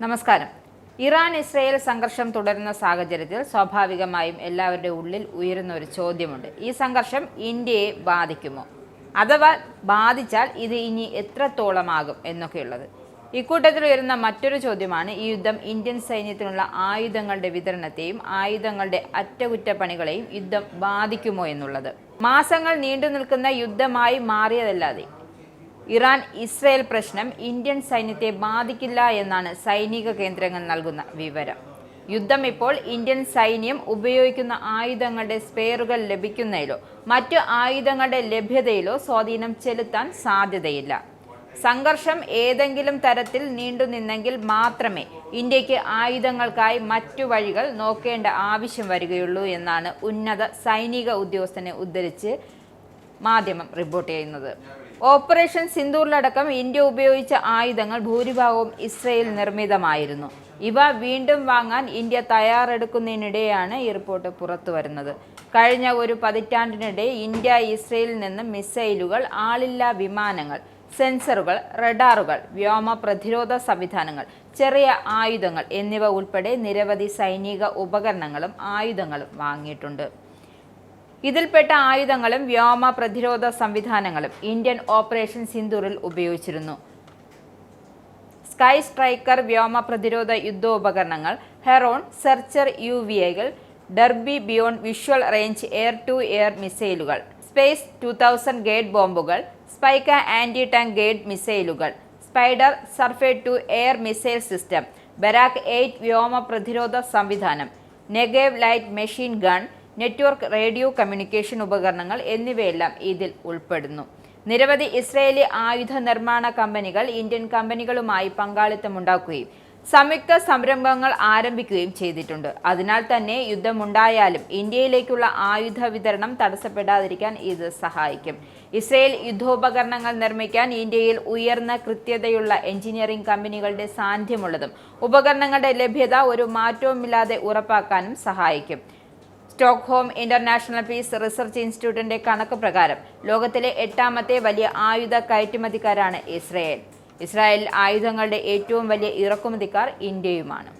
നമസ്കാരം. Iran Israel സംഘർഷം തുടരുന്ന സാഹചര്യത്തിൽ സ്വാഭാവികമായും എല്ലാവരുടെ ഉള്ളിൽ ഉയരുന്ന ഒരു ചോദ്യമുണ്ട്. ഈ സംഘർഷം ഇന്ത്യയെ ബാധിക്കുമോ? അഥവാ ബാധിച്ചാൽ ഇത് ഇനി എത്രത്തോളമാകും എന്നൊക്കെയുള്ളത്. ഇക്കൂട്ടത്തിൽ ഉയരുന്ന മറ്റൊരു ചോദ്യമാണ് ഈ യുദ്ധം ഇന്ത്യൻ സൈന്യത്തിനുള്ള ആയുധങ്ങളുടെ വിതരണത്തെയും ആയുധങ്ങളുടെ അറ്റകുറ്റപ്പണികളെയും യുദ്ധം ബാധിക്കുമോ എന്നുള്ളത്. മാസങ്ങൾ നീണ്ടു നിൽക്കുന്ന യുദ്ധമായി മാറിയതല്ലാതെ ഇറാൻ ഇസ്രയേൽ പ്രശ്നം ഇന്ത്യൻ സൈന്യത്തെ ബാധിക്കില്ല എന്നാണ് സൈനിക കേന്ദ്രങ്ങൾ നൽകുന്ന വിവരം. യുദ്ധം ഇപ്പോൾ ഇന്ത്യൻ സൈന്യം ഉപയോഗിക്കുന്ന ആയുധങ്ങളുടെ സ്പെയറുകൾ ലഭിക്കുന്നതിലോ മറ്റു ആയുധങ്ങളുടെ ലഭ്യതയിലോ സ്വാധീനം ചെലുത്താൻ സാധ്യതയില്ല. സംഘർഷം ഏതെങ്കിലും തരത്തിൽ നീണ്ടുനിന്നെങ്കിൽ മാത്രമേ ഇന്ത്യക്ക് ആയുധങ്ങൾക്കായി മറ്റു വഴികൾ നോക്കേണ്ട ആവശ്യം വരികയുള്ളൂ എന്നാണ് ഉന്നത സൈനിക ഉദ്യോഗസ്ഥനെ ഉദ്ധരിച്ച് മാധ്യമം റിപ്പോർട്ട് ചെയ്യുന്നത്. ഓപ്പറേഷൻ സിന്ദൂറിലടക്കം ഇന്ത്യ ഉപയോഗിച്ച ആയുധങ്ങൾ ഭൂരിഭാഗവും ഇസ്രയേൽ നിർമ്മിതമായിരുന്നു. ഇവ വീണ്ടും വാങ്ങാൻ ഇന്ത്യ തയ്യാറെടുക്കുന്നതിനിടെയാണ് ഈ റിപ്പോർട്ട് പുറത്തു വരുന്നത്. കഴിഞ്ഞ ഒരു പതിറ്റാണ്ടിനിടെ ഇന്ത്യ ഇസ്രയേലിൽ നിന്ന് മിസൈലുകൾ, ആളില്ലാ വിമാനങ്ങൾ, സെൻസറുകൾ, റഡാറുകൾ, വ്യോമ പ്രതിരോധ സംവിധാനങ്ങൾ, ചെറിയ ആയുധങ്ങൾ എന്നിവ ഉൾപ്പെടെ നിരവധി സൈനിക ഉപകരണങ്ങളും ആയുധങ്ങളും വാങ്ങിയിട്ടുണ്ട്. ഇതിൽപ്പെട്ട ആയുധങ്ങളും വ്യോമ പ്രതിരോധ സംവിധാനങ്ങളും ഇന്ത്യൻ ഓപ്പറേഷൻ സിന്ദൂറിൽ ഉപയോഗിച്ചിരുന്നു. സ്കൈ സ്ട്രൈക്കർ വ്യോമ പ്രതിരോധ യുദ്ധോപകരണങ്ങൾ, ഹെറോൺ സെർച്ചർ UVIകൾ, Derby beyond visual range air to air മിസൈലുകൾ, സ്പേസ് 2000 ഗൈഡ് ബോംബുകൾ, സ്പൈക്ക ആന്റി ടാങ്ക് ഗൈഡ് മിസൈലുകൾ, Spider surface to air missile system, Barak 8 വ്യോമ പ്രതിരോധ സംവിധാനം, Negev light machine gun, network radio communication ഉപകരണങ്ങൾ എന്നിവയെല്ലാം ഇതിൽ ഉൾപ്പെടുന്നു. നിരവധി ഇസ്രയേലി ആയുധ നിർമ്മാണ കമ്പനികൾ ഇന്ത്യൻ കമ്പനികളുമായി പങ്കാളിത്തമുണ്ടാക്കുകയും സംയുക്ത സംരംഭങ്ങൾ ആരംഭിക്കുകയും ചെയ്തിട്ടുണ്ട്. അതിനാൽ തന്നെ യുദ്ധമുണ്ടായാലും ഇന്ത്യയിലേക്കുള്ള ആയുധ വിതരണം തടസ്സപ്പെടാതിരിക്കാൻ ഇത് സഹായിക്കും. ഇസ്രയേൽ യുദ്ധോപകരണങ്ങൾ നിർമ്മിക്കാൻ ഇന്ത്യയിൽ ഉയർന്ന കൃത്യതയുള്ള എഞ്ചിനീയറിംഗ് കമ്പനികളുടെ സാന്നിധ്യമുള്ളതും ഉപകരണങ്ങളുടെ ലഭ്യത ഒരു മാറ്റവുമില്ലാതെ ഉറപ്പാക്കാനും സഹായിക്കും. സ്റ്റോക്ക്ഹോം ഇന്റർനാഷണൽ പീസ് റിസർച്ച് ഇൻസ്റ്റിറ്റ്യൂട്ടിന്റെ കണക്ക് പ്രകാരം ലോകത്തിലെ 8ാമത്തെ വലിയ ആയുധ കയറ്റുമതിക്കാരാണ് ഇസ്രയേൽ. ഇസ്രായേൽ ആയുധങ്ങളുടെ ഏറ്റവും വലിയ ഇറക്കുമതിക്കാർ ഇന്ത്യയുമാണ്.